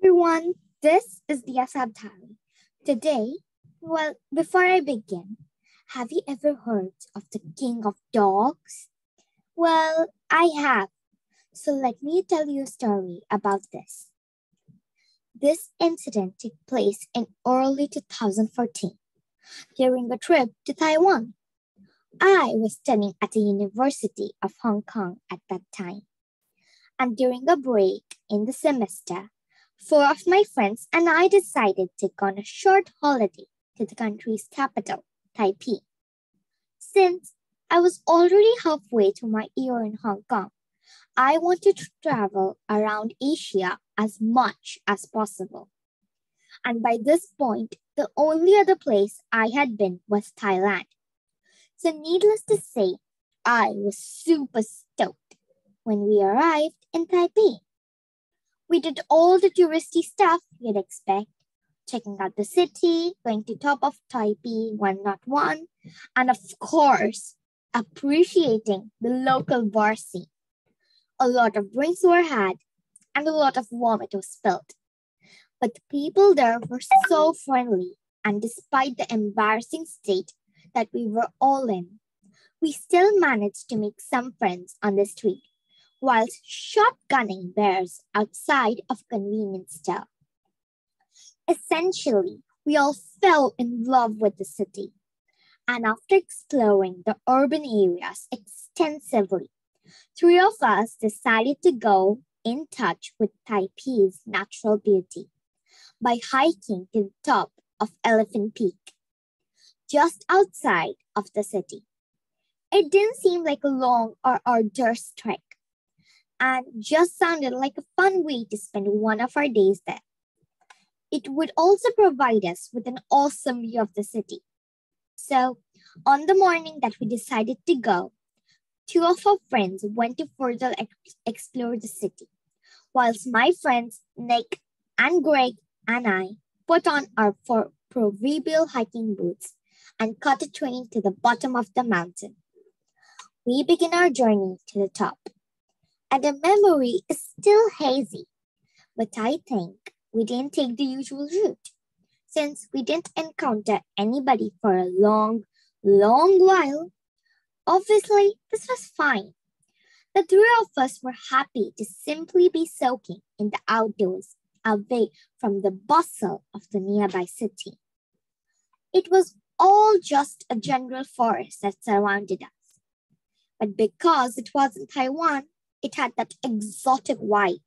everyone, this is Diya Saphdare. Today, before I begin, have you ever heard of the king of dogs? Well, I have. So let me tell you a story about this. This incident took place in early 2014 during a trip to Taiwan. I was studying at the University of Hong Kong at that time. And during a break in the semester, four of my friends and I decided to go on a short holiday to the country's capital, Taipei. Since I was already halfway through my year in Hong Kong, I wanted to travel around Asia as much as possible. And by this point, the only other place I had been was Thailand. So needless to say, I was super stoked when we arrived in Taipei. We did all the touristy stuff you'd expect, checking out the city, going to top of Taipei 101, and of course, appreciating the local bar scene. A lot of drinks were had, and a lot of vomit was spilled. But the people there were so friendly, and despite the embarrassing state that we were all in, we still managed to make some friends on the street, whilst shotgunning bears outside of a convenience store. Essentially, we all fell in love with the city. And after exploring the urban areas extensively, three of us decided to go in touch with Taipei's natural beauty by hiking to the top of Elephant Peak, just outside of the city. It didn't seem like a long or arduous trek, and just sounded like a fun way to spend one of our days there. It would also provide us with an awesome view of the city. So, on the morning that we decided to go, two of our friends went to further explore the city, whilst my friends Nick and Greg and I put on our proverbial hiking boots and caught a train to the bottom of the mountain. We begin our journey to the top, and the memory is still hazy, but I think we didn't take the usual route, since we didn't encounter anybody for a long while. Obviously, this was fine. The three of us were happy to simply be soaking in the outdoors, away from the bustle of the nearby city. It was all just a general forest that surrounded us. But because it was in Taiwan, it had that exotic vibe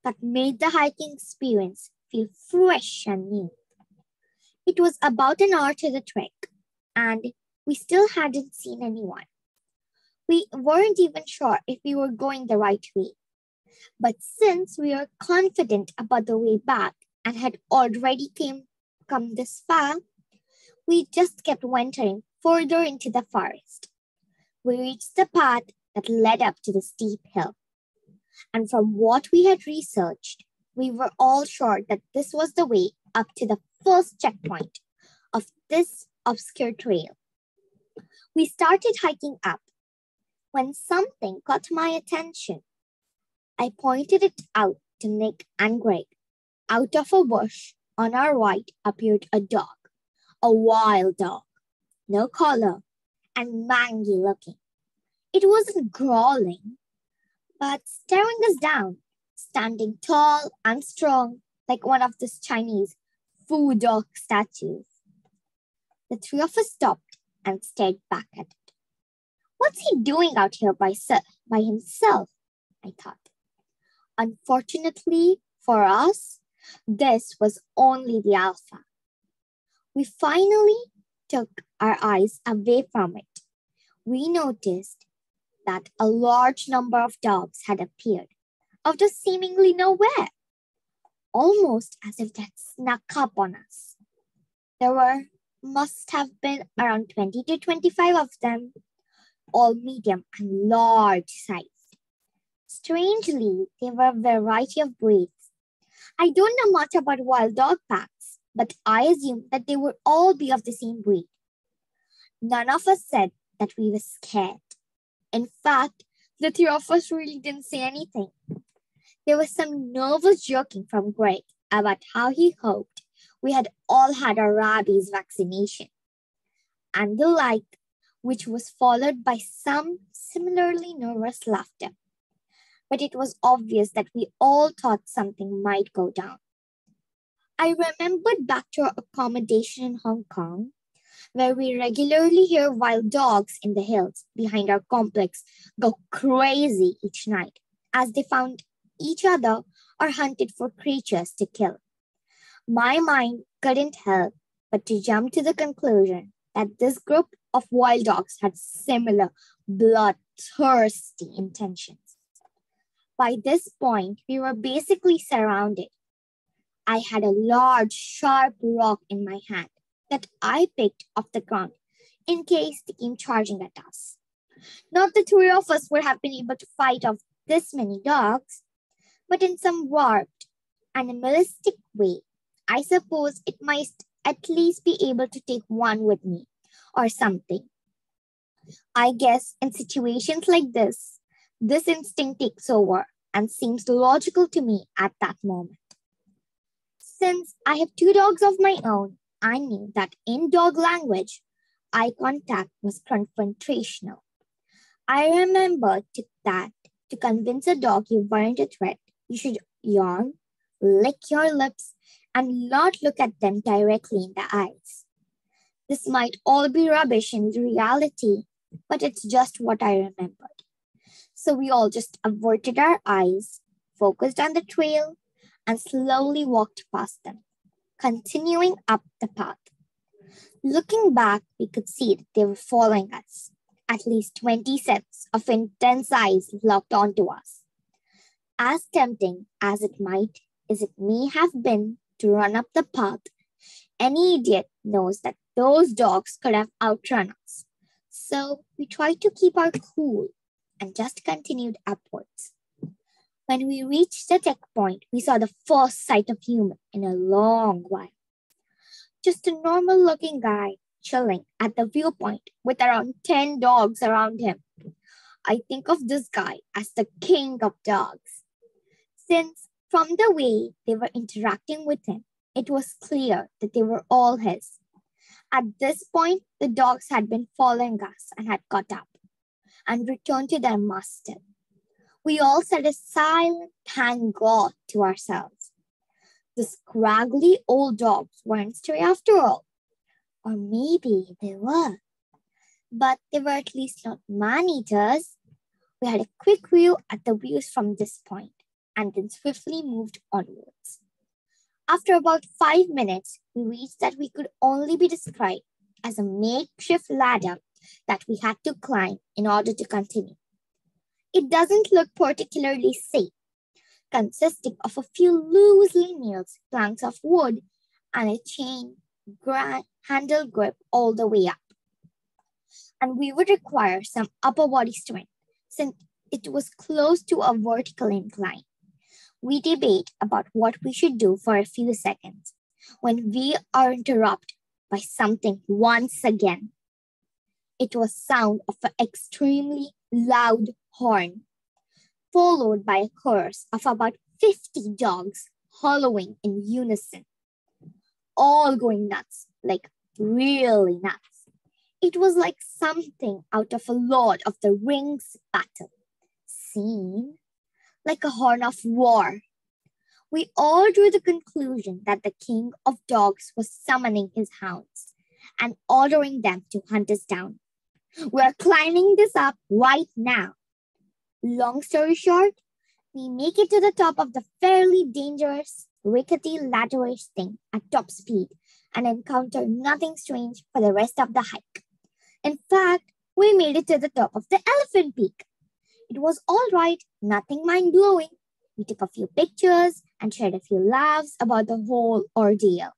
that made the hiking experience feel fresh and new. It was about an hour to the trek, and we still hadn't seen anyone. We weren't even sure if we were going the right way. But since we were confident about the way back and had already come this far, we just kept venturing further into the forest. We reached the path that led up to the steep hill. And from what we had researched, we were all sure that this was the way up to the first checkpoint of this obscure trail. We started hiking up when something caught my attention. I pointed it out to Nick and Greg. Out of a bush on our right appeared a dog, a wild dog, no collar, and mangy looking. It wasn't growling, but staring us down, standing tall and strong like one of those Chinese food dog statues. The three of us stopped and stared back at it. What's he doing out here by himself? I thought. Unfortunately for us, this was only the alpha. We finally took our eyes away from it. We noticed that a large number of dogs had appeared out of seemingly nowhere, almost as if they'd snuck up on us. There must have been around 20 to 25 of them, all medium and large size. Strangely, they were a variety of breeds. I don't know much about wild dog packs, but I assume that they would all be of the same breed. None of us said that we were scared. In fact, the three of us really didn't say anything. There was some nervous joking from Greg about how he hoped we had all had our rabies vaccination and the like, which was followed by some similarly nervous laughter. But it was obvious that we all thought something might go down. I remembered back to our accommodation in Hong Kong, where we regularly hear wild dogs in the hills behind our complex go crazy each night as they found each other or hunted for creatures to kill. My mind couldn't help but to jump to the conclusion that this group of wild dogs had similar bloodthirsty intentions. By this point, we were basically surrounded. I had a large, sharp rock in my hand that I picked off the ground in case they came charging at us. Not the three of us would have been able to fight off this many dogs, but in some warped, animalistic way, I suppose it might at least be able to take one with me or something. I guess in situations like this instinct takes over and seems logical to me at that moment. Since I have two dogs of my own, I knew that in dog language, eye contact was confrontational. I remembered that to convince a dog you weren't a threat, you should yawn, lick your lips, and not look at them directly in the eyes. This might all be rubbish in reality, but it's just what I remembered. So we all just averted our eyes, focused on the trail, and slowly walked past them, continuing up the path. Looking back, we could see that they were following us. At least 20 sets of intense eyes locked onto us. As tempting as it may have been to run up the path, any idiot knows that those dogs could have outrun us. So we tried to keep our cool and just continued upwards. When we reached the checkpoint, we saw the first sight of human in a long while. Just a normal-looking guy chilling at the viewpoint with around 10 dogs around him. I think of this guy as the king of dogs, since from the way they were interacting with him, it was clear that they were all his. At this point, the dogs had been following us and had caught up and returned to their master. We all said a silent thank God to ourselves. The scraggly old dogs weren't stray after all. Or maybe they were. But they were at least not man-eaters. We had a quick view at the views from this point and then swiftly moved onwards. After about 5 minutes, we reached that we could only be described as a makeshift ladder that we had to climb in order to continue. It doesn't look particularly safe, consisting of a few loosely nailed planks of wood and a chain handle grip all the way up. And we would require some upper body strength since it was close to a vertical incline. We debate about what we should do for a few seconds when we are interrupted by something once again. It was sound of an extremely loud horn, followed by a chorus of about 50 dogs hollowing in unison, all going nuts, like really nuts. It was like something out of a Lord of the Rings battle scene, like a horn of war. We all drew the conclusion that the king of dogs was summoning his hounds and ordering them to hunt us down. We're climbing this up right now. Long story short, we make it to the top of the fairly dangerous, rickety ladder-ish thing at top speed and encounter nothing strange for the rest of the hike. In fact, we made it to the top of the elephant peak. It was all right, nothing mind-blowing. We took a few pictures and shared a few laughs about the whole ordeal.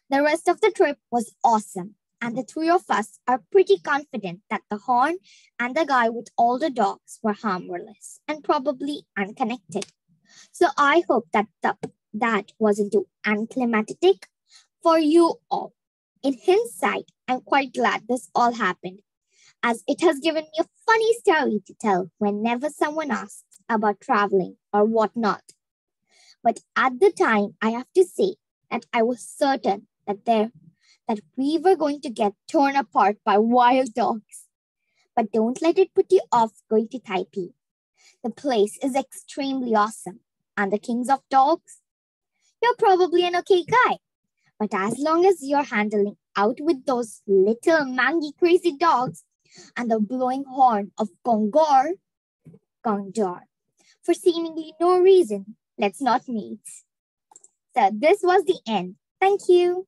The rest of the trip was awesome, and the three of us are pretty confident that the horn and the guy with all the dogs were harmless and probably unconnected. So I hope that that wasn't too unclimactic for you all. In hindsight, I'm quite glad this all happened, as it has given me a funny story to tell whenever someone asks about traveling or whatnot. But at the time, I have to say that I was certain that we were going to get torn apart by wild dogs. But don't let it put you off going to Taipei. The place is extremely awesome. And the kings of dogs? You're probably an okay guy. But as long as you're handling out with those little mangy crazy dogs and the blowing horn of Gongor, for seemingly no reason, let's not meet. So this was the end. Thank you.